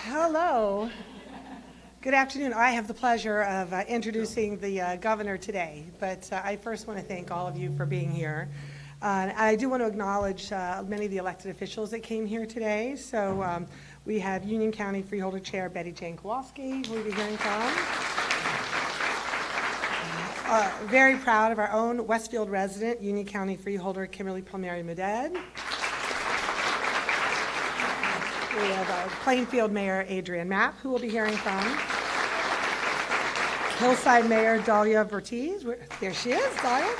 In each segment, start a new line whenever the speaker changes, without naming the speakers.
Hello. Good afternoon. I have the pleasure of introducing the governor today, but I first want to thank all of you for being here. I do want to acknowledge many of the elected officials that came here today. So we have Union County Freeholder Chair Betty Jane Kowalski, who we'll be hearing from. Very proud of our own Westfield resident, Union County Freeholder Kimberly Palmieri Meded. We have Plainfield Mayor Adrienne Mapp, who we'll be hearing from. Hillside Mayor Dahlia Vertiz. There she is, Dahlia.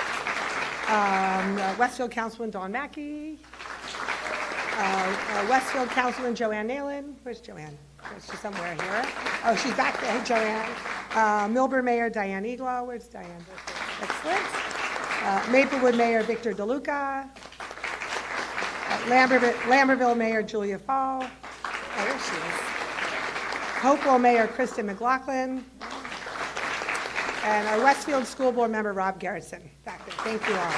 Westfield Councilman Dawn Mackey. Westfield Councilman Joanne Nalen. Where's Joanne? She's somewhere here. Oh, she's back there, Joanne. Milburn Mayor Diane Eglaw. Where's Diane? Excellent. Maplewood Mayor Victor DeLuca. Lambertville Mayor Julia Fall. Oh, there she is. Hopewell Mayor Kristen McLaughlin. And our Westfield School Board member Rob Garrison back there. Thank you all.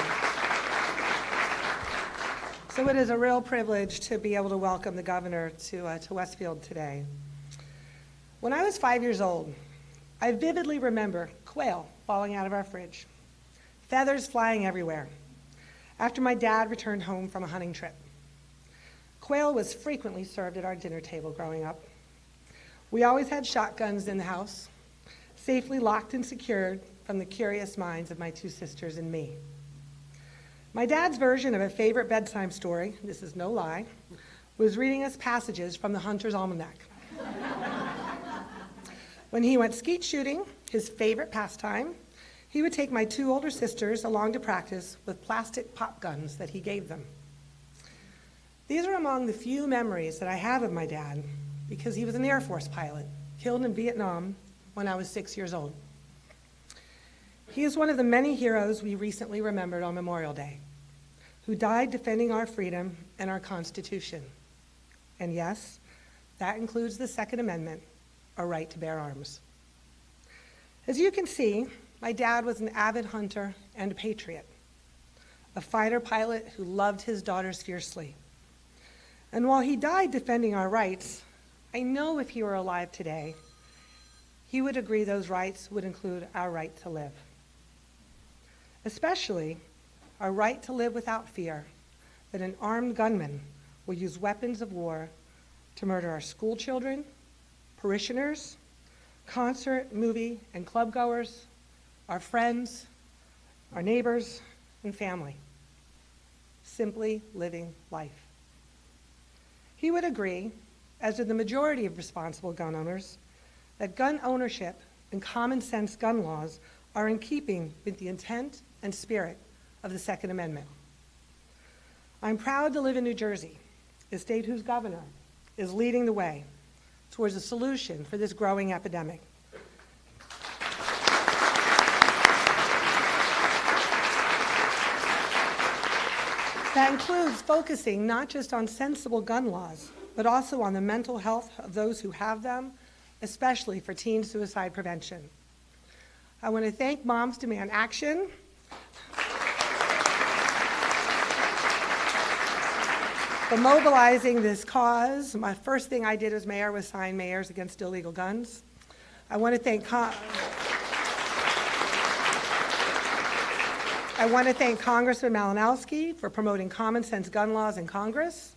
So it is a real privilege to be able to welcome the governor to Westfield today. When I was 5 years old, I vividly remember quail falling out of our fridge, feathers flying everywhere, after my dad returned home from a hunting trip. Quail was frequently served at our dinner table growing up. We always had shotguns in the house, safely locked and secured from the curious minds of my two sisters and me. My dad's version of a favorite bedtime story, this is no lie, was reading us passages from the Hunter's Almanac. When he went skeet shooting, his favorite pastime, he would take my two older sisters along to practice with plastic pop guns that he gave them. These are among the few memories that I have of my dad because he was an Air Force pilot, killed in Vietnam when I was 6 years old. He is one of the many heroes we recently remembered on Memorial Day, who died defending our freedom and our Constitution. And yes, that includes the Second Amendment, our right to bear arms. As you can see, my dad was an avid hunter and a patriot, a fighter pilot who loved his daughters fiercely. And while he died defending our rights, I know if he were alive today, he would agree those rights would include our right to live. Especially our right to live without fear that an armed gunman will use weapons of war to murder our school children, parishioners, concert, movie, and club goers, our friends, our neighbors, and family. Simply living life. He would agree, as do the majority of responsible gun owners, that gun ownership and common sense gun laws are in keeping with the intent and spirit of the Second Amendment. I'm proud to live in New Jersey, a state whose governor is leading the way towards a solution for this growing epidemic. That includes focusing not just on sensible gun laws, but also on the mental health of those who have them, especially for teen suicide prevention. I want to thank Moms Demand Action for mobilizing this cause. My first thing I did as mayor was sign Mayors Against Illegal Guns. I want to thank Congressman Malinowski for promoting common sense gun laws in Congress.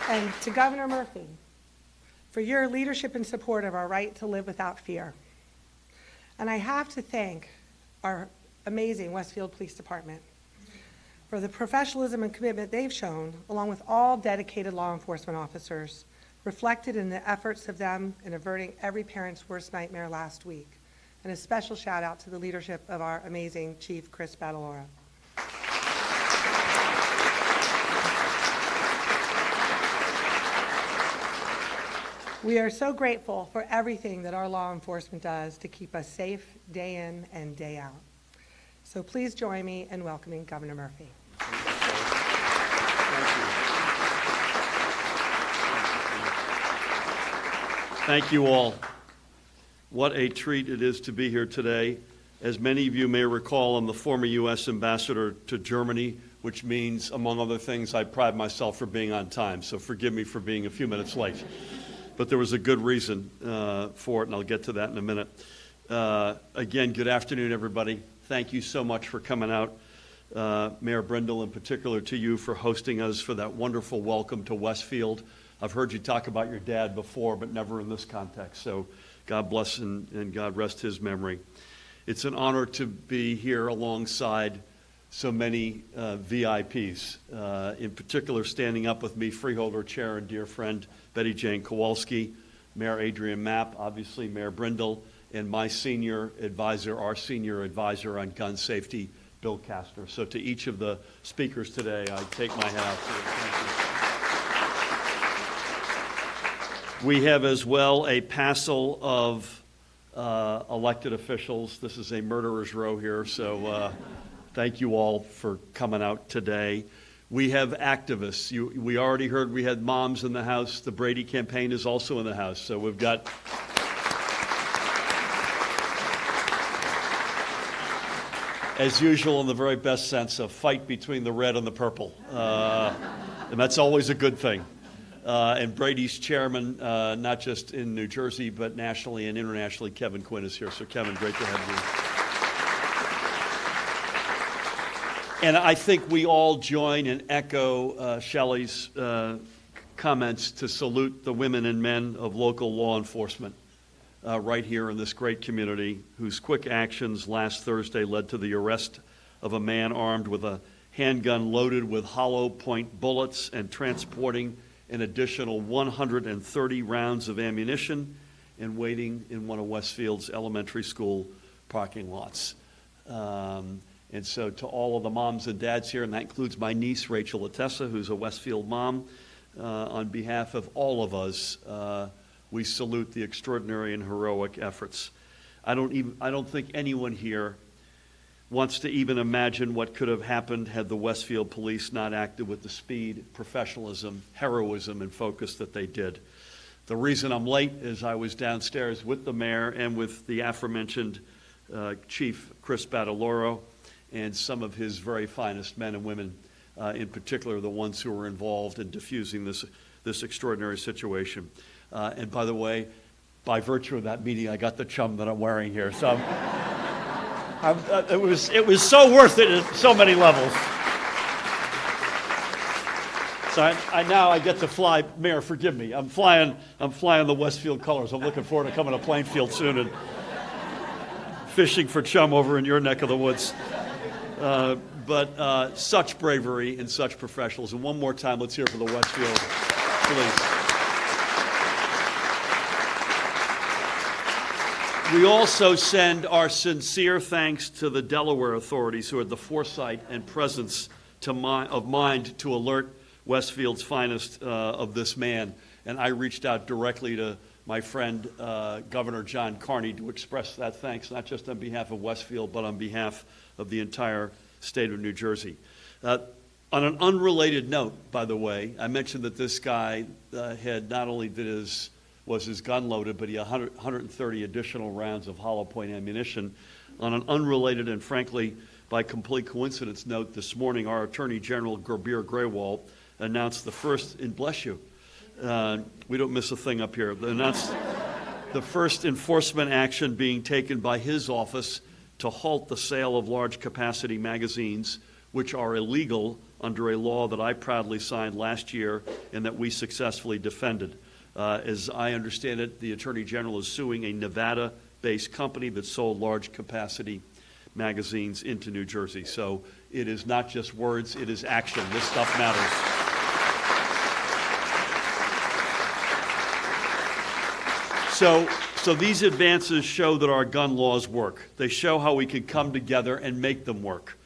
And to Governor Murphy for your leadership and support of our right to live without fear. And I have to thank our amazing Westfield Police Department for the professionalism and commitment they've shown, along with all dedicated law enforcement officers, reflected in the efforts of them in averting every parent's worst nightmare last week. And a special shout out to the leadership of our amazing Chief Chris Badalora. We are so grateful for everything that our law enforcement does to keep us safe day in and day out. So please join me in welcoming Governor Murphy.
Thank you all. What a treat it is to be here today. As many of you may recall, I'm the former U.S. Ambassador to Germany, which means, among other things, I pride myself for being on time. So forgive me for being a few minutes late. But there was a good reason for it, and I'll get to that in a minute. Again, good afternoon, everybody. Thank you so much for coming out. Mayor Brindle, in particular, to you for hosting us for that wonderful welcome to Westfield. I've heard you talk about your dad before, but never in this context. So God bless and God rest his memory. It's an honor to be here alongside so many VIPs. In particular, standing up with me, Freeholder Chair and dear friend Betty Jane Kowalski, Mayor Adrian Mapp, obviously Mayor Brindle, and my senior advisor, our senior advisor on gun safety, Bill Castner. So to each of the speakers today, I take my hat off to you. Thank you. We have as well a passel of elected officials. This is a murderer's row here, so thank you all for coming out today. We have activists. We already heard we had moms in the house. The Brady campaign is also in the house, so we've got... As usual, in the very best sense, a fight between the red and the purple. And that's always a good thing. And Brady's chairman, not just in New Jersey, but nationally and internationally, Kevin Quinn is here. So, Kevin, great to have you. And I think we all join and echo Shelley's comments to salute the women and men of local law enforcement right here in this great community, whose quick actions last Thursday led to the arrest of a man armed with a handgun loaded with hollow point bullets and transporting an additional 130 rounds of ammunition and waiting in one of Westfield's elementary school parking lots. And so to all of the moms and dads here, and that includes my niece, Rachel Latessa, who's a Westfield mom, on behalf of all of us, we salute the extraordinary and heroic efforts. I don't think anyone here wants to even imagine what could have happened had the Westfield police not acted with the speed, professionalism, heroism, and focus that they did. The reason I'm late is I was downstairs with the mayor and with the aforementioned Chief Chris Badaloro and some of his very finest men and women, in particular the ones who were involved in diffusing this extraordinary situation. And by the way, by virtue of that meeting, I got the chum that I'm wearing here. So it was so worth it at so many levels. So now I get to fly. Mayor, forgive me. I'm flying the Westfield colors. I'm looking forward to coming to Plainfield soon and fishing for chum over in your neck of the woods. But such bravery and such professionals. And one more time, let's hear for the Westfield police. We also send our sincere thanks to the Delaware authorities who had the foresight and presence of mind to alert Westfield's finest of this man. And I reached out directly to my friend, Governor John Carney, to express that thanks, not just on behalf of Westfield, but on behalf of the entire state of New Jersey. On an unrelated note, by the way, I mentioned that this guy had not only was his gun loaded, but he had 130 additional rounds of hollow point ammunition. On an unrelated and frankly, by complete coincidence note, this morning our Attorney General, Gurbir Grewal, announced the first, and bless you, we don't miss a thing up here, announced the first enforcement action being taken by his office to halt the sale of large capacity magazines, which are illegal under a law that I proudly signed last year and that we successfully defended. As I understand it, the Attorney General is suing a Nevada-based company that sold large capacity magazines into New Jersey. So it is not just words, it is action. This stuff matters. So these advances show that our gun laws work. They show how we can come together and make them work.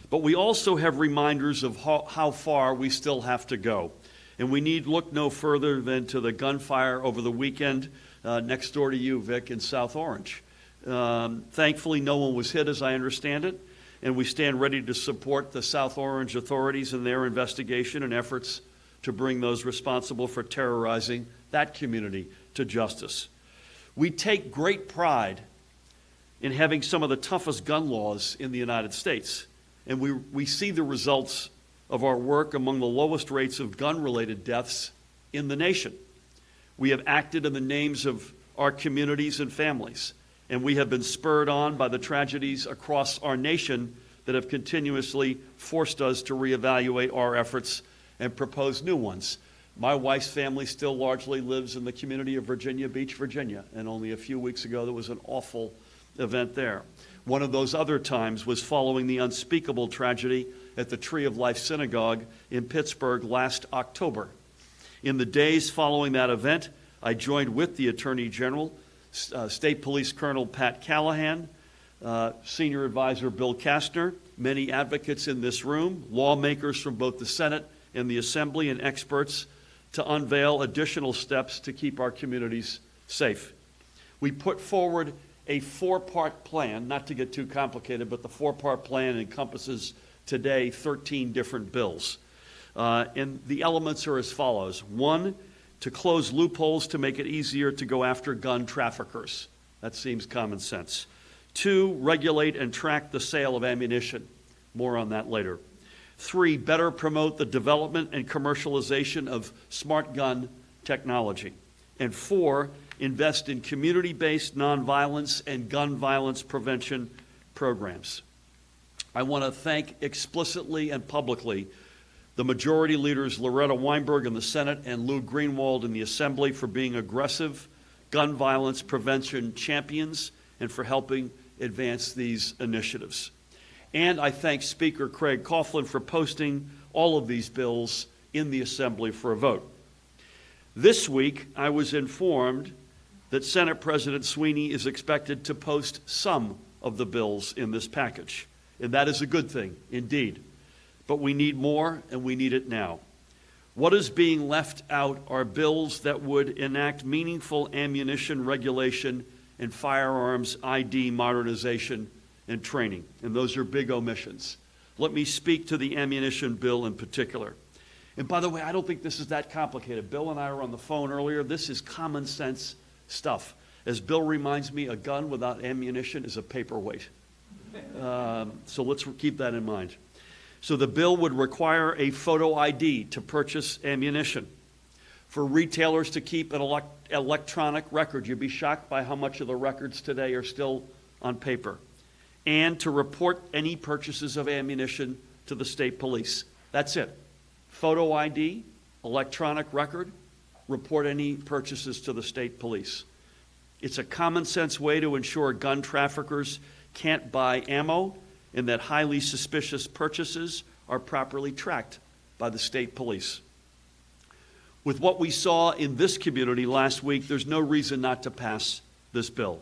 But we also have reminders of how far we still have to go. And we need look no further than to the gunfire over the weekend next door to you, Vic, in South Orange. Thankfully, no one was hit, as I understand it, and we stand ready to support the South Orange authorities in their investigation and efforts to bring those responsible for terrorizing that community to justice. We take great pride in having some of the toughest gun laws in the United States, and we see the results of our work among the lowest rates of gun-related deaths in the nation. We have acted in the names of our communities and families, and we have been spurred on by the tragedies across our nation that have continuously forced us to reevaluate our efforts and propose new ones. My wife's family still largely lives in the community of Virginia Beach, Virginia, and only a few weeks ago there was an awful event there. One of those other times was following the unspeakable tragedy at the Tree of Life Synagogue in Pittsburgh last October. In the days following that event, I joined with the Attorney General, State Police Colonel Pat Callahan, Senior Advisor Bill Castner, many advocates in this room, lawmakers from both the Senate and the Assembly, and experts to unveil additional steps to keep our communities safe. We put forward a four-part plan, not to get too complicated, but the four-part plan encompasses today 13 different bills. And the elements are as follows. One, to close loopholes to make it easier to go after gun traffickers. That seems common sense. Two, regulate and track the sale of ammunition. More on that later. Three, better promote the development and commercialization of smart gun technology. And four, invest in community-based nonviolence and gun violence prevention programs. I want to thank explicitly and publicly the majority leaders Loretta Weinberg in the Senate and Lou Greenwald in the Assembly for being aggressive gun violence prevention champions and for helping advance these initiatives. And I thank Speaker Craig Coughlin for posting all of these bills in the Assembly for a vote. This week, I was informed that Senate President Sweeney is expected to post some of the bills in this package. And that is a good thing, indeed. But we need more, and we need it now. What is being left out are bills that would enact meaningful ammunition regulation and firearms ID modernization and training, and those are big omissions. Let me speak to the ammunition bill in particular. And by the way, I don't think this is that complicated. Bill and I were on the phone earlier. This is common sense stuff. As Bill reminds me, a gun without ammunition is a paperweight. So let's keep that in mind. So the bill would require a photo ID to purchase ammunition, for retailers to keep an electronic record. You'd be shocked by how much of the records today are still on paper, and to report any purchases of ammunition to the state police. That's it. Photo ID, electronic record, report any purchases to the state police. It's a common sense way to ensure gun traffickers can't buy ammo and that highly suspicious purchases are properly tracked by the state police. With what we saw in this community last week, there's no reason not to pass this bill.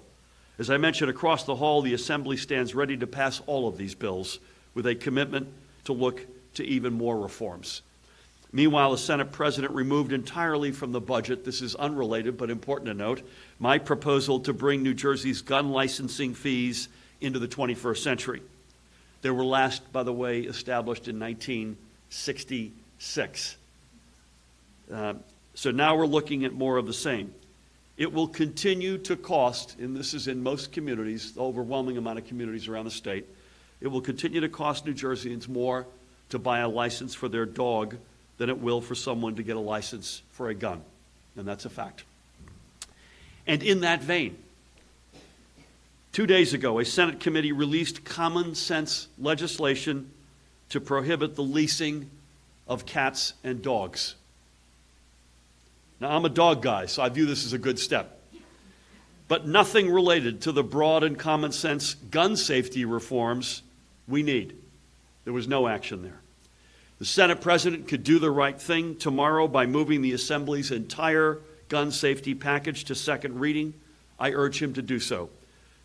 As I mentioned, across the hall, the Assembly stands ready to pass all of these bills with a commitment to look to even more reforms. Meanwhile, the Senate President removed entirely from the budget, this is unrelated but important to note, my proposal to bring New Jersey's gun licensing fees into the 21st century. They were last, by the way, established in 1966. So now we're looking at more of the same. It will continue to cost, and this is in most communities, the overwhelming amount of communities around the state, it will continue to cost New Jerseyans more to buy a license for their dog than it will for someone to get a license for a gun. And that's a fact. And in that vein, 2 days ago, a Senate committee released common sense legislation to prohibit the leasing of cats and dogs. Now, I'm a dog guy, so I view this as a good step. But nothing related to the broad and common sense gun safety reforms we need. There was no action there. The Senate President could do the right thing tomorrow by moving the Assembly's entire gun safety package to second reading. I urge him to do so.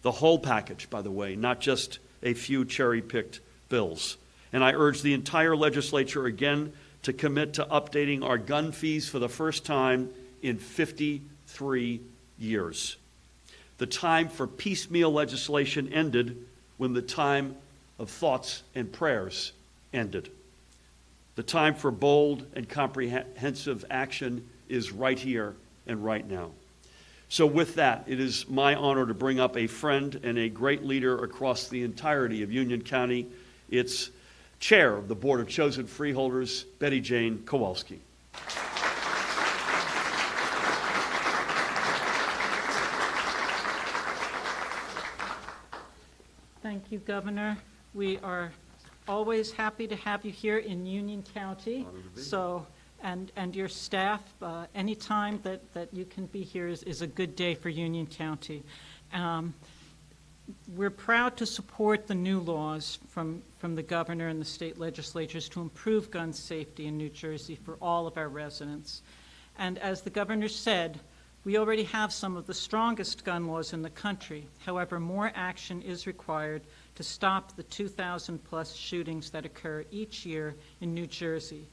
The whole package, by the way, not just a few cherry-picked bills. And I urge the entire legislature again to commit to updating our gun fees for the first time in 53 years. The time for piecemeal legislation ended when the time of thoughts and prayers ended. The time for bold and comprehensive action is right here and right now. So with that, it is my honor to bring up a friend and a great leader across the entirety of Union County. It's Chair of the Board of Chosen Freeholders, Betty Jane Kowalski.
Thank you, Governor. We are always happy to have you here in Union County. And your staff, anytime that you can be here is a good day for Union County. We're proud to support the new laws from the governor and the state legislatures to improve gun safety in New Jersey for all of our residents. And as the governor said, we already have some of the strongest gun laws in the country. However, more action is required to stop the 2,000+ shootings that occur each year in New Jersey.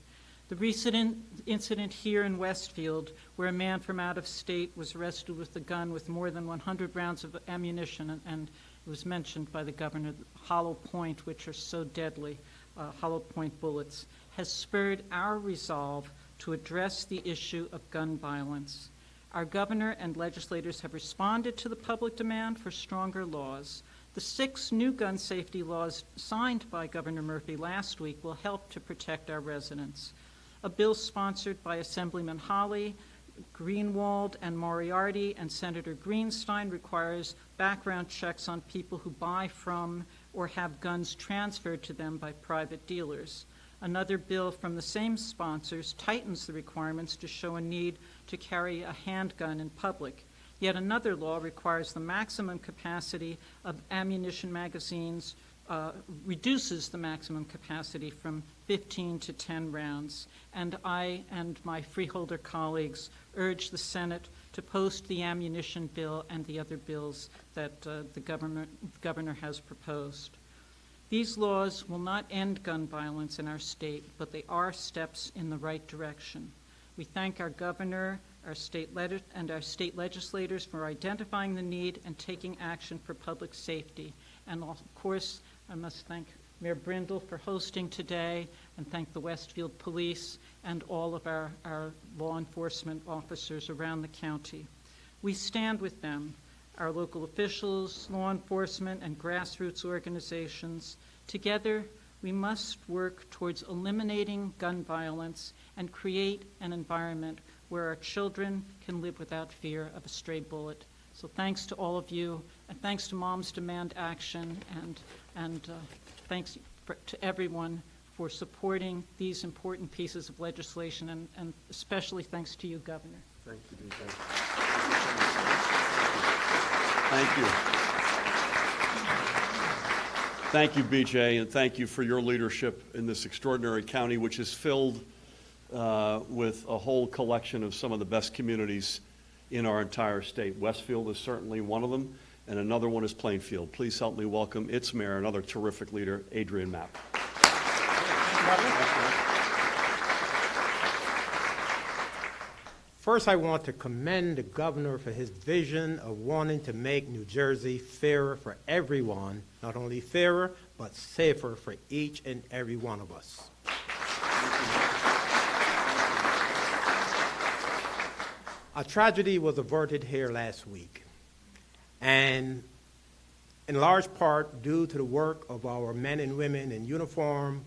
The recent incident here in Westfield, where a man from out of state was arrested with a gun with more than 100 rounds of ammunition, and it was mentioned by the governor, hollow point, which are so deadly, hollow point bullets, has spurred our resolve to address the issue of gun violence. Our governor and legislators have responded to the public demand for stronger laws. The 6 new gun safety laws signed by Governor Murphy last week will help to protect our residents. A bill sponsored by Assemblyman Holly, Greenwald, and Moriarty, and Senator Greenstein requires background checks on people who buy from or have guns transferred to them by private dealers. Another bill from the same sponsors tightens the requirements to show a need to carry a handgun in public. Yet another law requires the maximum capacity of ammunition magazines, reduces the maximum capacity from 15 to 10 rounds. And I and my freeholder colleagues urge the Senate to post the ammunition bill and the other bills that the governor has proposed. These laws will not end gun violence in our state, but they are steps in the right direction. We thank our governor, our state legislators for identifying the need and taking action for public safety. And of course, I must thank Mayor Brindle for hosting today, and thank the Westfield Police and all of our law enforcement officers around the county. We stand with them, our local officials, law enforcement, and grassroots organizations. Together, we must work towards eliminating gun violence and create an environment where our children can live without fear of a stray bullet. So thanks to all of you, and thanks to Moms Demand Action, and thanks to everyone for supporting these important pieces of legislation, and especially thanks to you, Governor.
Thank you, BJ. Thank you. Thank you, BJ, and thank you for your leadership in this extraordinary county, which is filled with a whole collection of some of the best communities in our entire state. Westfield is certainly one of them, and another one is Plainfield. Please help me welcome its mayor, another terrific leader, Adrian Mapp.
First, I want to commend the governor for his vision of wanting to make New Jersey fairer for everyone, not only fairer, but safer for each and every one of us. A tragedy was averted here last week, and in large part due to the work of our men and women in uniform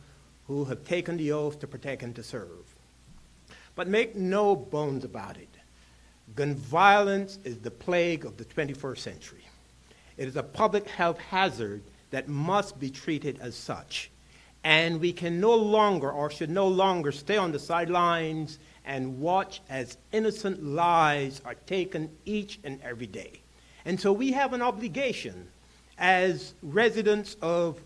who have taken the oath to protect and to serve. But make no bones about it, gun violence is the plague of the 21st century. It is a public health hazard that must be treated as such. And we can no longer, or should no longer, stay on the sidelines and watch as innocent lives are taken each and every day. And so we have an obligation as residents of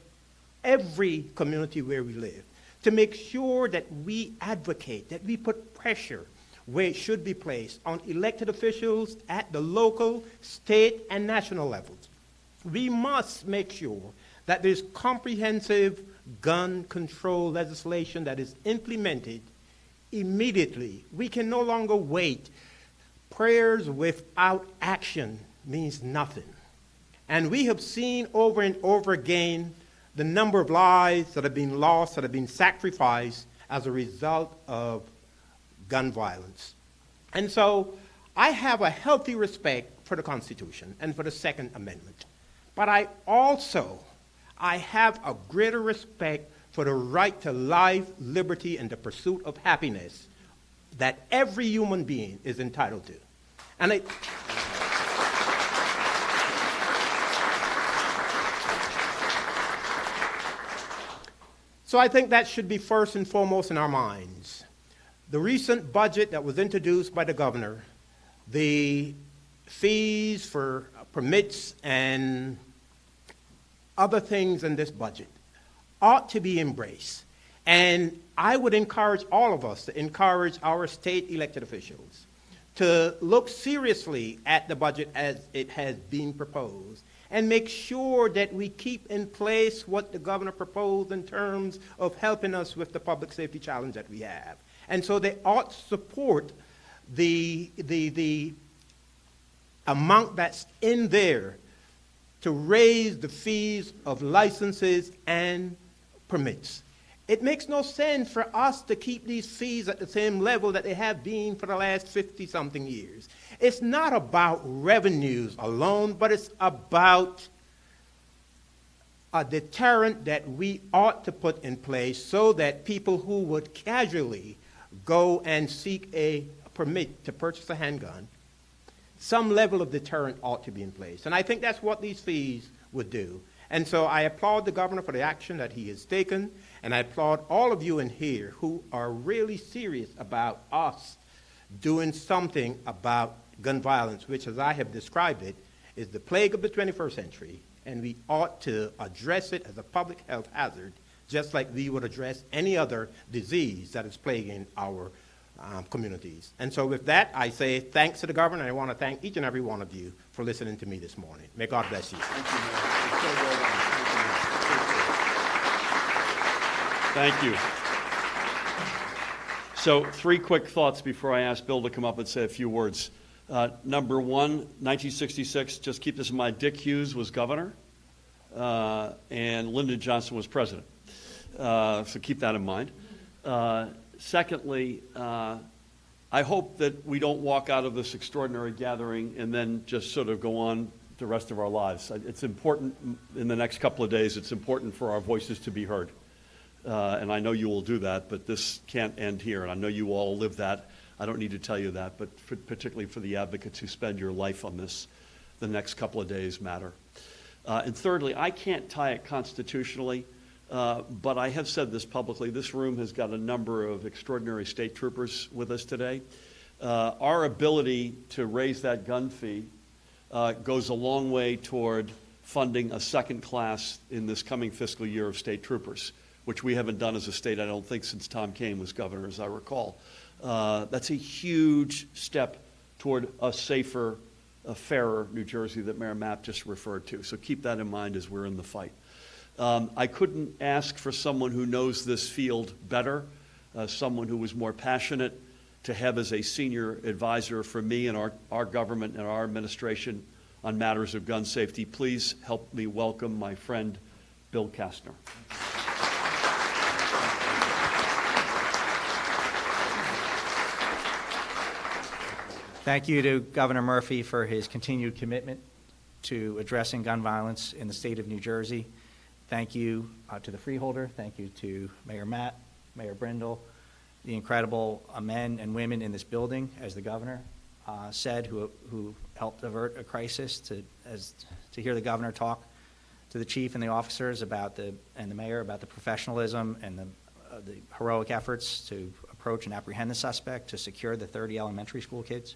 every community where we live to make sure that we advocate, that we put pressure where it should be placed on elected officials at the local, state, and national levels. We must make sure that there's comprehensive gun control legislation that is implemented immediately. We can no longer wait. Prayers without action means nothing. And we have seen over and over again the number of lives that have been lost, that have been sacrificed as a result of gun violence. And so I have a healthy respect for the Constitution and for the Second Amendment. But I have a greater respect for the right to life, liberty, and the pursuit of happiness that every human being is entitled to. And so I think that should be first and foremost in our minds. The recent budget that was introduced by the governor, the fees for permits and other things in this budget ought to be embraced. And I would encourage all of us to encourage our state elected officials to look seriously at the budget as it has been proposed and make sure that we keep in place what the governor proposed in terms of helping us with the public safety challenge that we have. And so they ought to support the amount that's in there to raise the fees of licenses and permits. It makes no sense for us to keep these fees at the same level that they have been for the last 50-something years. It's not about revenues alone, but it's about a deterrent that we ought to put in place so that people who would casually go and seek a permit to purchase a handgun, some level of deterrent ought to be in place. And I think that's what these fees would do. And so I applaud the governor for the action that he has taken, and I applaud all of you in here who are really serious about us doing something about gun violence, which, as I have described it, is the plague of the 21st century, and we ought to address it as a public health hazard, just like we would address any other disease that is plaguing our communities. And so with that, I say thanks to the governor, and I want to thank each and every one of you for listening to me this morning. May God bless you.
Thank you, Mayor. Thank you. So 3 quick thoughts before I ask Bill to come up and say a few words. Number one, 1966, just keep this in mind, Dick Hughes was governor, and Lyndon Johnson was president. So keep that in mind. Secondly, I hope that we don't walk out of this extraordinary gathering and then just sort of go on the rest of our lives. It's important in the next couple of days, it's important for our voices to be heard. And I know you will do that, but this can't end here. And I know you all live that. I don't need to tell you that, but particularly for the advocates who spend your life on this, the next couple of days matter. And thirdly, I can't tie it constitutionally, but I have said this publicly. This room has got a number of extraordinary state troopers with us today. Our ability to raise that gun fee goes a long way toward funding a second class in this coming fiscal year of state troopers, which we haven't done as a state, I don't think, since Tom Kane was governor, as I recall. That's a huge step toward a safer, a fairer New Jersey that Mayor Mapp just referred to. So keep that in mind as we're in the fight. I couldn't ask for someone who knows this field better, someone who was more passionate to have as a senior advisor for me and our government and our administration on matters of gun safety. Please help me welcome my friend, Bill Castner.
Thank you to Governor Murphy for his continued commitment to addressing gun violence in the state of New Jersey. Thank you to the freeholder. Thank you to Mayor Matt, Mayor Brindle, the incredible men and women in this building, as the governor said, who helped avert a crisis. To hear the governor talk to the chief and the officers and the mayor about the professionalism and the heroic efforts to approach and apprehend the suspect, to secure the 30 elementary school kids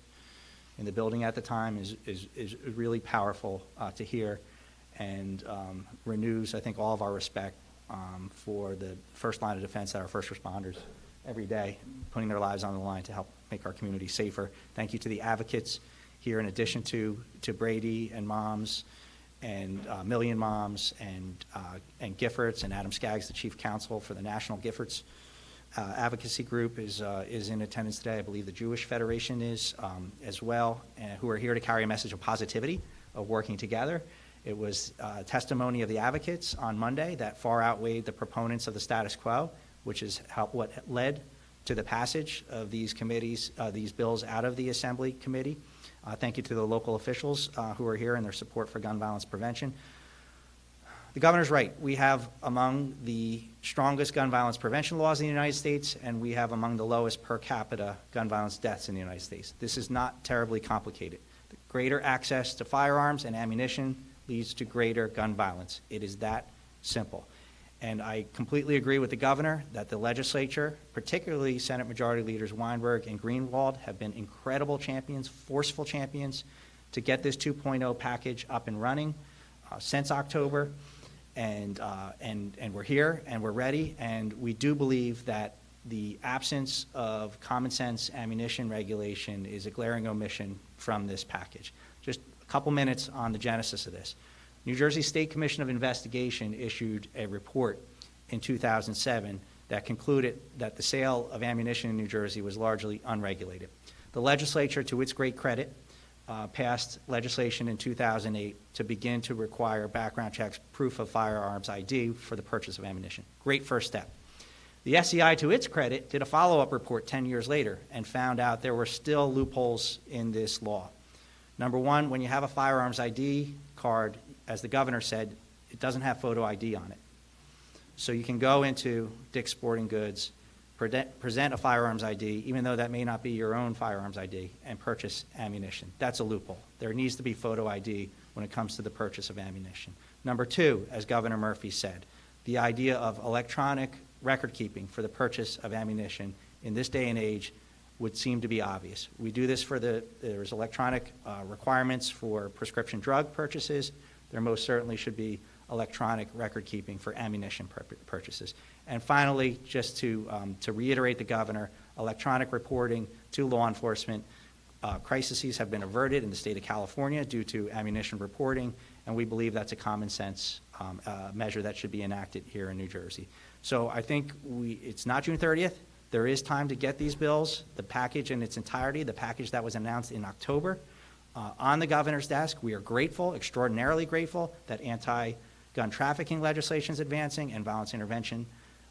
in the building at the time is really powerful to hear, and renews, I think, all of our respect for the first line of defense that our first responders every day, putting their lives on the line to help make our community safer. Thank you to the advocates here, in addition to Brady and Moms and Million Moms and Giffords, and Adam Skaggs, the chief counsel for the National Giffords advocacy group is in attendance today. I believe the Jewish Federation is as well, who are here to carry a message of positivity, of working together. It was testimony of the advocates on Monday that far outweighed the proponents of the status quo, which is what led to the passage of these committees, these bills out of the Assembly Committee. Thank you to the local officials who are here and their support for gun violence prevention. The governor's right. We have among the strongest gun violence prevention laws in the United States, and we have among the lowest per capita gun violence deaths in the United States. This is not terribly complicated. The greater access to firearms and ammunition leads to greater gun violence. It is that simple. And I completely agree with the governor that the legislature, particularly Senate Majority Leaders Weinberg and Greenwald, have been incredible champions, forceful champions, to get this 2.0 package up and running since October. And we're here and we're ready, and we do believe that the absence of common sense ammunition regulation is a glaring omission from this package. Just a couple minutes on the genesis of this. New Jersey State Commission of Investigation issued a report in 2007 that concluded that the sale of ammunition in New Jersey was largely unregulated. The legislature, to its great credit, passed legislation in 2008 to begin to require background checks, proof of firearms ID for the purchase of ammunition. Great first step. The SEI, to its credit, did a follow-up report 10 years later and found out there were still loopholes in this law. Number one, when you have a firearms ID card, as the governor said, it doesn't have photo ID on it. So you can go into Dick's Sporting Goods, present a firearms ID, even though that may not be your own firearms ID, and purchase ammunition. That's a loophole. There needs to be photo ID when it comes to the purchase of ammunition. Number two, as Governor Murphy said, the idea of electronic record keeping for the purchase of ammunition in this day and age would seem to be obvious. We do this for there's electronic requirements for prescription drug purchases. There most certainly should be electronic record keeping for ammunition purchases. And finally, just to reiterate the governor, electronic reporting to law enforcement. Crises have been averted in the state of California due to ammunition reporting, and we believe that's a common sense measure that should be enacted here in New Jersey. So I think it's not June 30th. There is time to get these bills, the package in its entirety, the package that was announced in October, on the governor's desk. We are grateful, extraordinarily grateful, that anti-gun trafficking legislation is advancing and violence intervention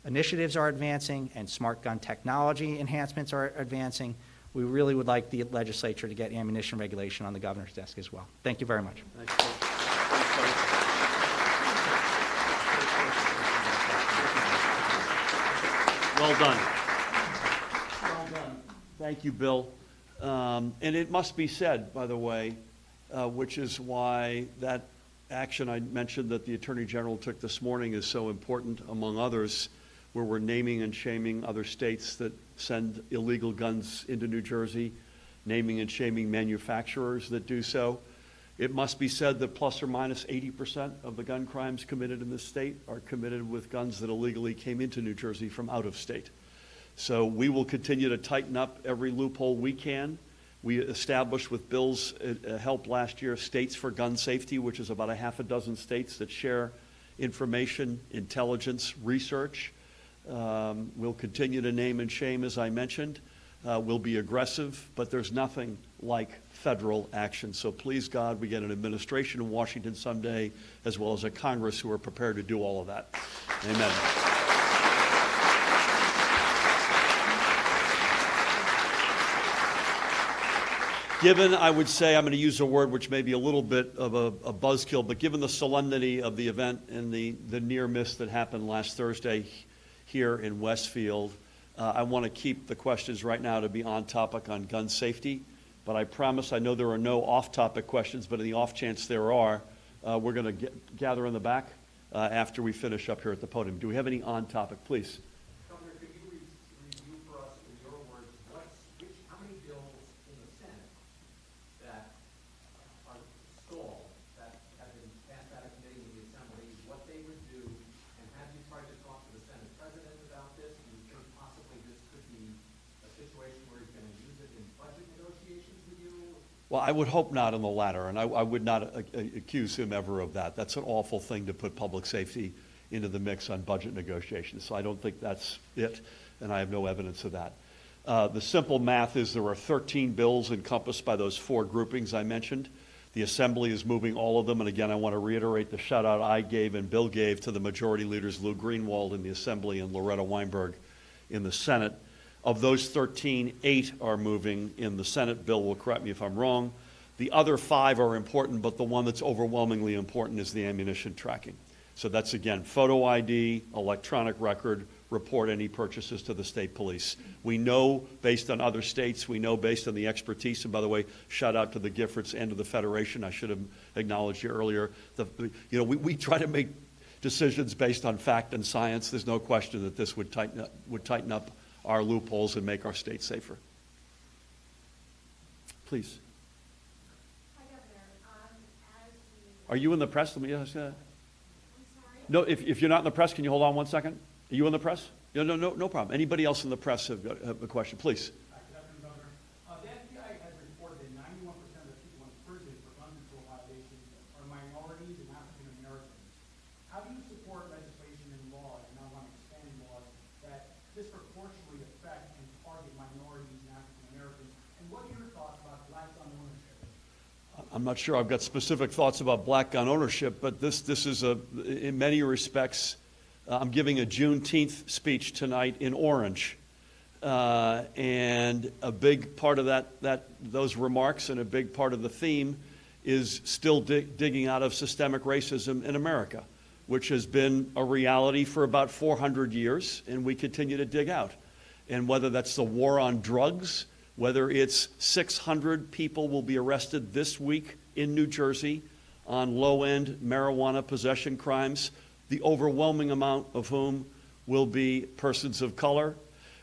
initiatives are advancing and smart gun technology enhancements are advancing. We really would like the legislature to get ammunition regulation on the governor's desk as well. Thank you very much.
Well done. Well done. Thank you, Bill. And it must be said, by the way, which is why that action I mentioned that the Attorney General took this morning is so important, among others, where we're naming and shaming other states that send illegal guns into New Jersey, naming and shaming manufacturers that do so. It must be said that plus or minus 80% of the gun crimes committed in this state are committed with guns that illegally came into New Jersey from out of state. So we will continue to tighten up every loophole we can. We established with Bill's help last year States for Gun Safety, which is about a half a dozen states that share information, intelligence, research. We'll continue to name and shame, as I mentioned. We'll be aggressive, but there's nothing like federal action. So please, God, we get an administration in Washington someday, as well as a Congress who are prepared to do all of that. Amen. Given, I would say, I'm going to use a word which may be a little bit of a buzzkill, but given the solemnity of the event and the near miss that happened last Thursday here in Westfield, I want to keep the questions right now to be on topic on gun safety. But I promise, I know there are no off-topic questions, but in the off chance there are, we're going to gather in the back after we finish up here at the podium. Do we have any on-topic, please?
Governor, could you review for us, in your words, how many bills in the Senate that are stalled, that have been passed out of committee in the Assembly, what they would do, and have you tried to talk to the Senate President about this? Do you think possibly this could be a situation where he's going to use it in budget negotiations with you?
Well, I would hope not in the latter, and I would not accuse him ever of that. That's an awful thing to put public safety into the mix on budget negotiations. So I don't think that's it, and I have no evidence of that. The simple math is there are 13 bills encompassed by those 4 groupings I mentioned. The Assembly is moving all of them, and again, I want to reiterate the shout out I gave and Bill gave to the majority leaders, Lou Greenwald in the Assembly and Loretta Weinberg in the Senate. Of those 13, 8 are moving in the Senate. Bill will correct me if I'm wrong. The other 5 are important, but the one that's overwhelmingly important is the ammunition tracking. So that's, again, photo ID, electronic record, report any purchases to the state police. We know, based on other states, we know based on the expertise, and by the way, shout out to the Giffords and to the Federation. I should have acknowledged you earlier. We try to make decisions based on fact and science. There's no question that this would tighten up our loopholes and make our state safer. Please.
Hi, Governor.
Are you in the press? Let me ask that.
I'm sorry.
No, if you're not in the press, can you hold on one second? Are you in the press? No problem. Anybody else in the press have a question? Please.
Good afternoon, Governor. The FBI has reported that 91% of the people in prison for gun control violations are minorities and African Americans. How do you support legislation and laws, and I want to expand laws, that disproportionately affect and target minorities and African Americans? And what are your thoughts about black gun ownership?
I'm not sure I've got specific thoughts about black gun ownership, but this is in many respects, I'm giving a Juneteenth speech tonight in Orange. And a big part of those remarks and a big part of the theme is still digging out of systemic racism in America, which has been a reality for about 400 years, and we continue to dig out. And whether that's the war on drugs, whether it's 600 people will be arrested this week in New Jersey on low-end marijuana possession crimes, the overwhelming amount of whom will be persons of color,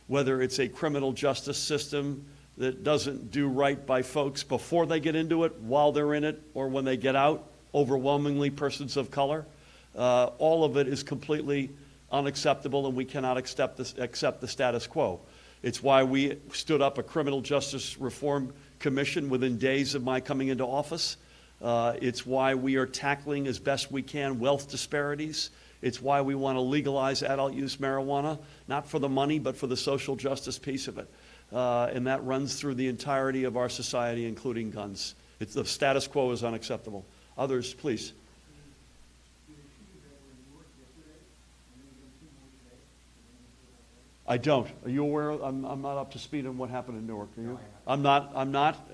whether it's a criminal justice system that doesn't do right by folks before they get into it, while they're in it, or when they get out, overwhelmingly persons of color. All of it is completely unacceptable, and we cannot accept the status quo. It's why we stood up a criminal justice reform commission within days of my coming into office. It's why we are tackling as best we can wealth disparities. It's why we want to legalize adult use marijuana, not for the money, but for the social justice piece of it. And that runs through the entirety of our society, including guns. The status quo is unacceptable. Others, please. I don't. Are you aware? I'm not up to speed on what happened in Newark. Are you? I'm not.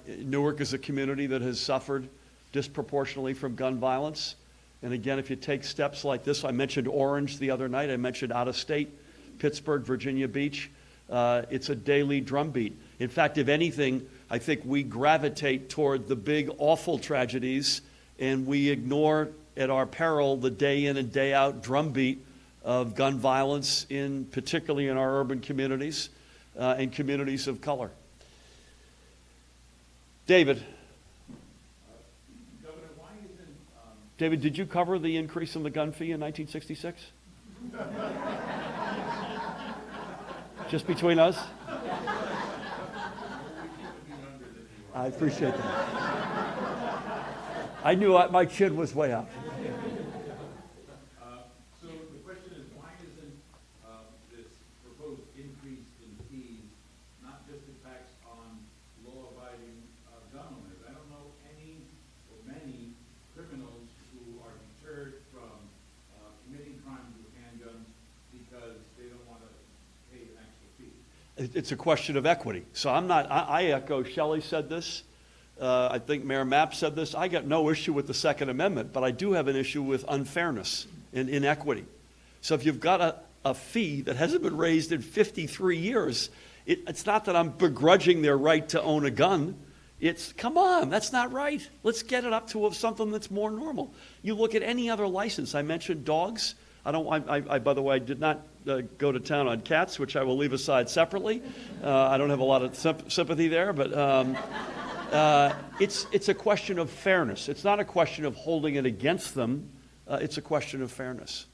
Newark is a community that has suffered disproportionately from gun violence. And again, if you take steps like this, I mentioned Orange the other night. I mentioned out of state, Pittsburgh, Virginia Beach. It's a daily drumbeat. In fact, if anything, I think we gravitate toward the big, awful tragedies, and we ignore at our peril the day in and day out drumbeat of gun violence, particularly in our urban communities and communities of color. David.
Governor, why isn't...
David, did you cover the increase in the gun fee in 1966? Just between us? I appreciate that. I knew my chin was way up.
So the question is, why isn't this proposed increase in fees not just impacts on law-abiding gun owners? I don't know any or many criminals who are deterred from committing crimes with handguns because they don't want to pay an extra fee.
It's a question of equity. So I echo Shelley said this. I think Mayor Mapp said this. I got no issue with the Second Amendment, but I do have an issue with unfairness and inequity. So if you've got a fee that hasn't been raised in 53 years, it's not that I'm begrudging their right to own a gun. It's, come on, that's not right. Let's get it up to something that's more normal. You look at any other license. I mentioned dogs. I by the way, I did not go to town on cats, which I will leave aside separately. I don't have a lot of sympathy there, but it's a question of fairness. It's not a question of holding it against them. It's a question of fairness.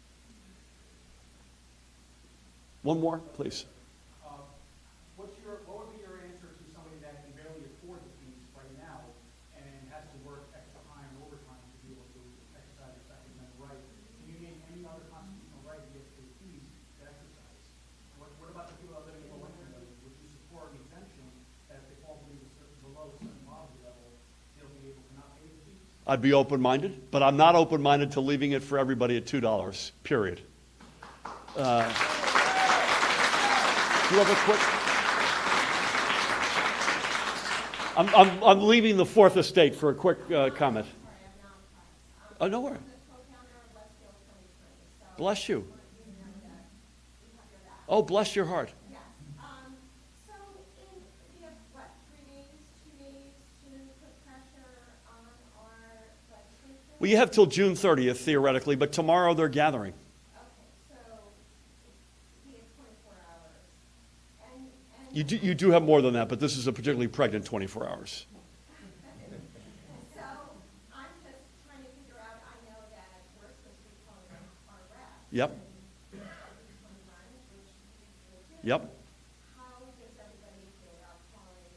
One more, please.
What would be your answer to somebody that can barely afford the fees right now and has to work extra time and overtime to be able to exercise their Second Amendment right? Can you name any other constitutional right to get the fees to exercise? What about the people that live in low income areas? Would you support an exemption that if they fall below a certain poverty level, they'll be able to not pay the fees?
I'd be open-minded, but I'm not open-minded to leaving it for everybody at $2, period. You have a quick... I'm leaving the Fourth Estate for a quick comment.
Sorry, I'm not.
Oh, no worries.
I'm the co-founder of Westfield
Bless you. Oh, bless your heart.
Yes. So we have, what, 2 days to put pressure on our legislature?
Well, you have till June 30th theoretically, but tomorrow they're gathering.
Okay, so we have 24 hours. And
You do have more than that, but this is a particularly pregnant 24 hours.
so I'm just trying to figure out, I know that we're supposed to be calling our rep.
Yep,
21, which we will do.
yep.
How does everybody feel about calling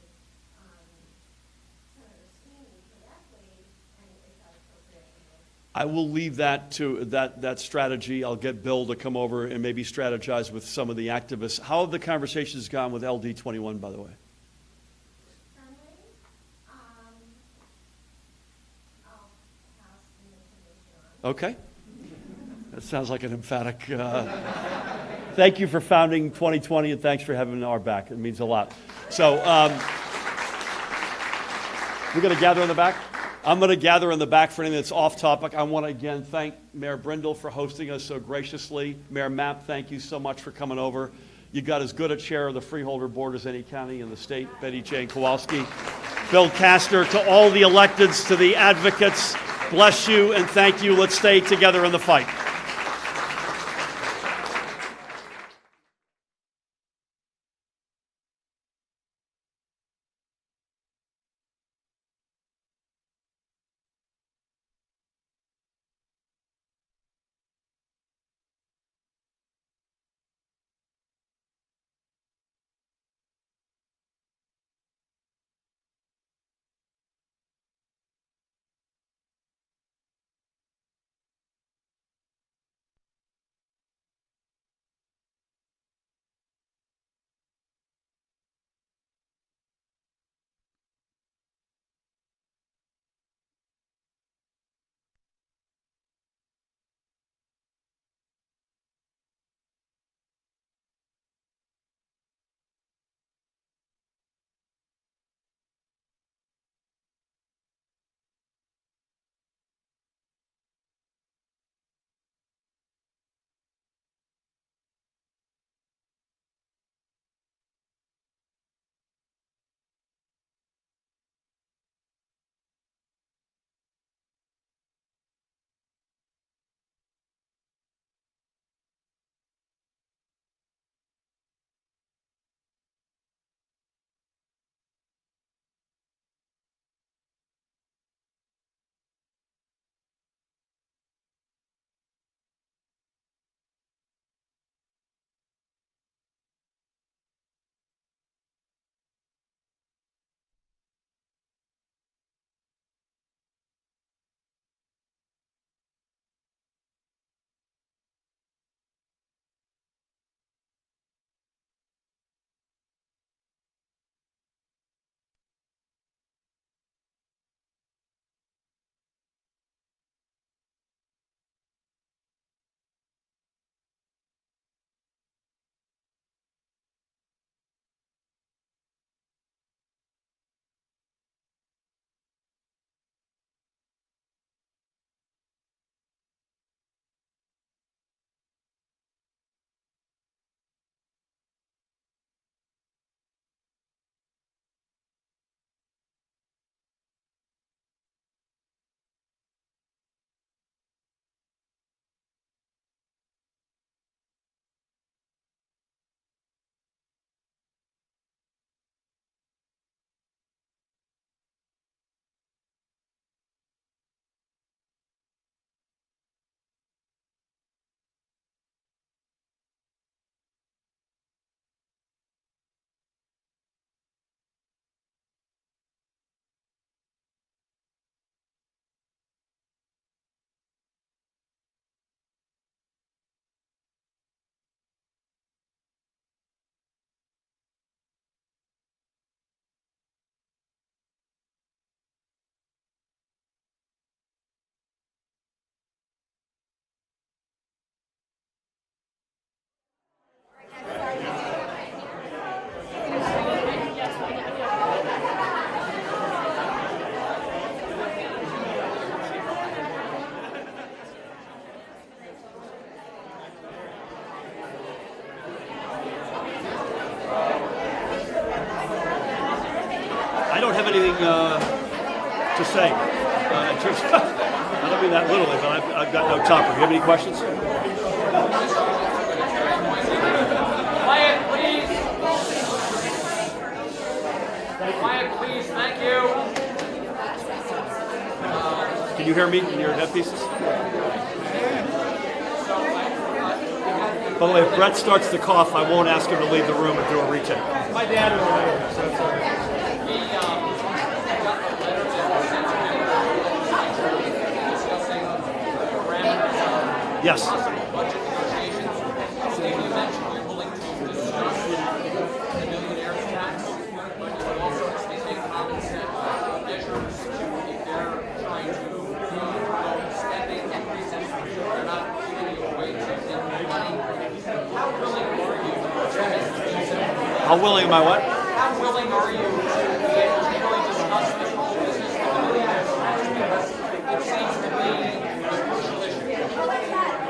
Senator Sweeney directly, and is that appropriate?
I will leave that to that strategy. I'll get Bill to come over and maybe strategize with some of the activists. How have the conversations gone with LD 21, by the way?
Friendly? I'll pass the information on.
Okay. That sounds like an emphatic. Thank you for founding 2020, and thanks for having our back. It means a lot. So we're going to gather in the back. I'm going to gather in the back for anything that's off topic. I want to again thank Mayor Brindle for hosting us so graciously. Mayor Mapp, thank you so much for coming over. You got as good a chair of the Freeholder Board as any county in the state, Betty Jane Kowalski. Bill Castner, to all the electeds, to the advocates, bless you and thank you. Let's stay together in the fight. I don't have anything to say. In terms of, I don't mean that literally, but I've got no topper. Do you have any questions?
Quiet, please. Quiet, please. Thank you.
Can you hear me in your headpieces? By the way, if Brett starts to cough, I won't ask him to leave the room and do a retake.
My dad was there, so it's all right.
Yes. How willing am I what?
How willing are you to really discuss this whole business with the millionaires? It seems to be a crucial issue.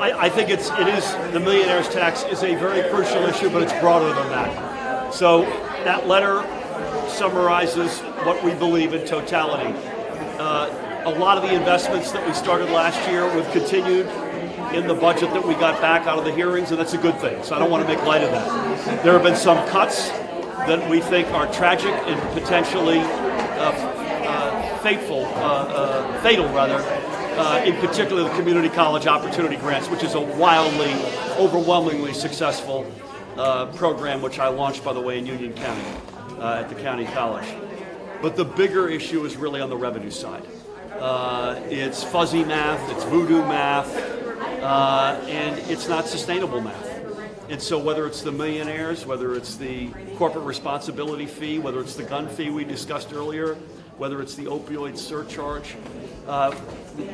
I think it is, the millionaire's tax is a very crucial issue, but it's broader than that. So that letter summarizes what we believe in totality. A lot of the investments that we started last year we've continued in the budget that we got back out of the hearings, and that's a good thing. So I don't want to make light of that. There have been some cuts that we think are tragic and potentially fatal, in particular the community college opportunity grants, which is a wildly, overwhelmingly successful program, which I launched, by the way, in Union County at the county college. But the bigger issue is really on the revenue side. It's fuzzy math, it's voodoo math, and it's not sustainable math. And so whether it's the millionaires, whether it's the corporate responsibility fee, whether it's the gun fee we discussed earlier, whether it's the opioid surcharge,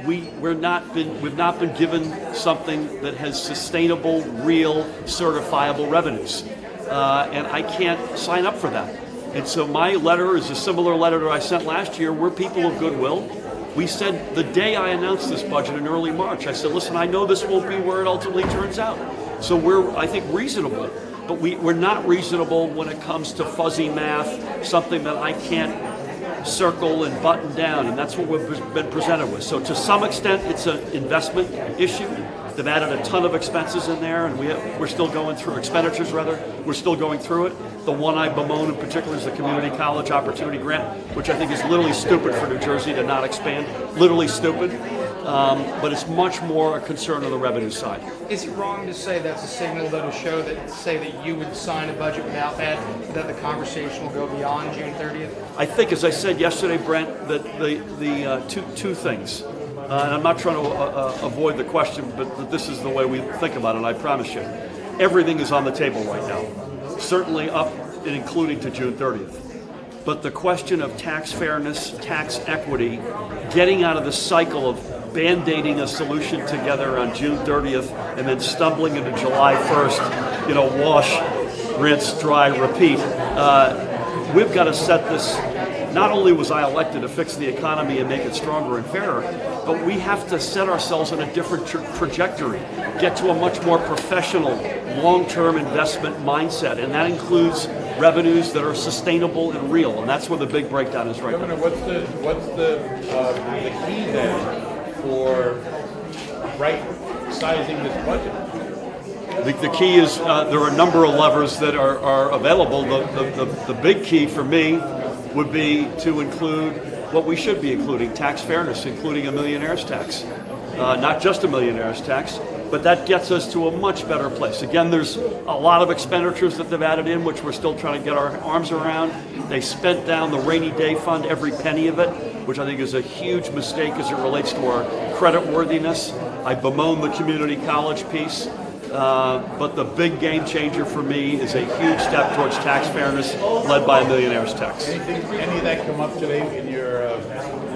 we've not been given something that has sustainable, real, certifiable revenues. And I can't sign up for that. And so my letter is a similar letter that I sent last year. We're people of goodwill. We said the day I announced this budget in early March, I said, listen, I know this won't be where it ultimately turns out. So we're, I think, reasonable, but we're not reasonable when it comes to fuzzy math, something that I can't circle and button down, and that's what we've been presented with. So to some extent, it's an investment issue. They've added a ton of expenses in there, and we're still going through expenditures, rather. We're still going through it. The one I bemoan in particular is the Community College Opportunity Grant, which I think is literally stupid for New Jersey to not expand. Literally stupid. But it's much more a concern on the revenue side.
Is it wrong to say that's a signal, though, to show that, say that you would sign a budget without that the conversation will go beyond June 30th?
I think, as I said yesterday, Brent, that the two things. And I'm not trying to avoid the question, but this is the way we think about it, I promise you. Everything is on the table right now, certainly up and including to June 30th. But the question of tax fairness, tax equity, getting out of the cycle of band-aiding a solution together on June 30th and then stumbling into July 1st, wash, rinse, dry, repeat. We've got to set this. Not only was I elected to fix the economy and make it stronger and fairer, but we have to set ourselves on a different trajectory, get to a much more professional, long-term investment mindset, and that includes revenues that are sustainable and real, and that's where the big breakdown is right
Governor,
now.
what's the key then for right-sizing this budget?
The key is there are a number of levers that are available. The big key for me would be to include what we should be including, tax fairness, including a millionaire's tax. Not just a millionaire's tax, but that gets us to a much better place. Again, there's a lot of expenditures that they've added in, which we're still trying to get our arms around. They spent down the rainy day fund, every penny of it, which I think is a huge mistake as it relates to our credit worthiness. I bemoan the community college piece. But the big game changer for me is a huge step towards tax fairness led by a millionaire's tax.
Any of that come up today in your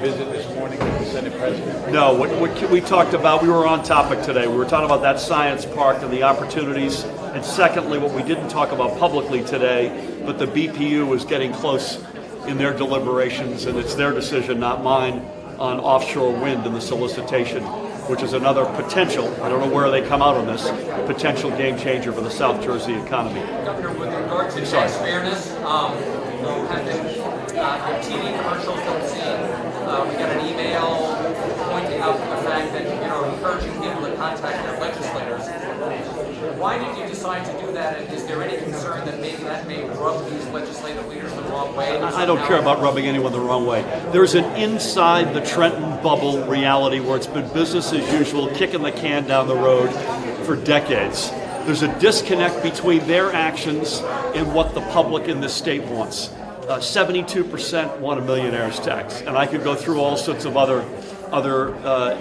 visit this morning with the Senate President?
No, what we talked about, we were on topic today. We were talking about that science park and the opportunities. And secondly, what we didn't talk about publicly today, but the BPU was getting close in their deliberations, and it's their decision, not mine, on offshore wind and the solicitation, which is another potential, I don't know where they come out on this, potential game changer for the South Jersey economy.
Governor, with regard to tax fairness, TV commercials don't see. We got an email pointing out the fact that, encouraging people to contact their legislators. Why did you decide to do that, and is there any concern that maybe that may rub these legislative leaders the wrong way?
I don't care about rubbing anyone the wrong way. There's an inside the Trenton bubble reality where it's been business as usual, kicking the can down the road for decades. There's a disconnect between their actions and what the public in this state wants. 72% want a millionaire's tax, and I could go through all sorts of other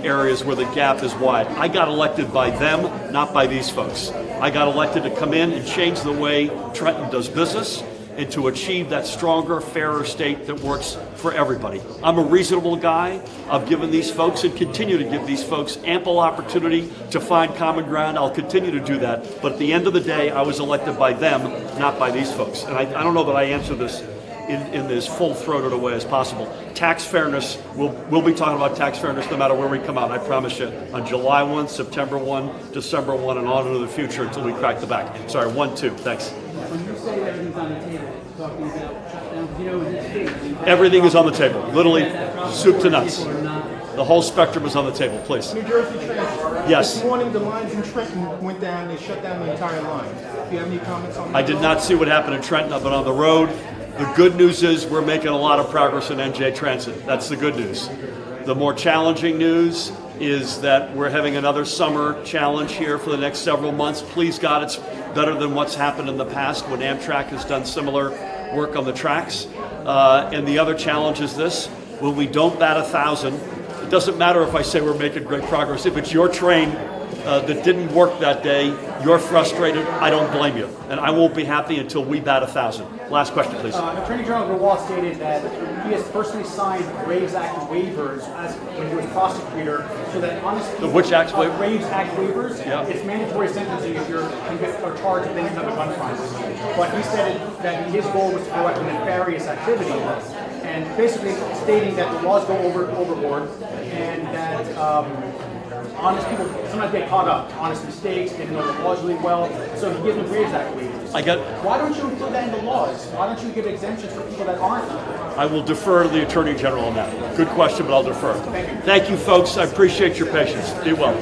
areas where the gap is wide. I got elected by them, not by these folks. I got elected to come in and change the way Trenton does business and to achieve that stronger, fairer state that works for everybody. I'm a reasonable guy. I've given these folks and continue to give these folks ample opportunity to find common ground. I'll continue to do that. But at the end of the day, I was elected by them, not by these folks. And I don't know that I answer this in as full-throated a way as possible. Tax fairness, we'll be talking about tax fairness no matter where we come out, I promise you, on July 1, September 1, December 1, and on into the future until we crack the back. Sorry, 1, 2, thanks.
When you say everything's on the table, talking about shutdowns, in this state,
Everything is on the table, literally soup to nuts. The whole spectrum is on the table, please.
New Jersey Transit.
Yes.
This morning, the lines in Trenton went down. They shut down the entire line. Do you have any comments on that?
I did not see what happened in Trenton. I've been on the road. The good news is we're making a lot of progress in NJ Transit. That's the good news. The more challenging news is that we're having another summer challenge here for the next several months. Please God, it's better than what's happened in the past when Amtrak has done similar work on the tracks. And the other challenge is this: when we don't bat 1,000, it doesn't matter if I say we're making great progress. If it's your train that didn't work that day, you're frustrated, I don't blame you. And I won't be happy until we bat 1,000. Last question, please.
Attorney General Grewal stated that he has personally signed Graves Act waivers when he was prosecutor, so that honestly,
The which Act waiver?
Graves Act waivers,
Yeah.
It's mandatory sentencing if you're charged with any type of gun crime. But he said that his goal was to go after nefarious activity, and basically stating that the laws go overboard, and that honest people sometimes get caught up, honest mistakes, they know the laws really well, so he gives them Graves Act waivers. Why don't you include that in the laws? Why don't you give exemptions for people that aren't?
I will defer to the Attorney General on that. Good question, but I'll defer. Thank you, folks. I appreciate your patience. Be well.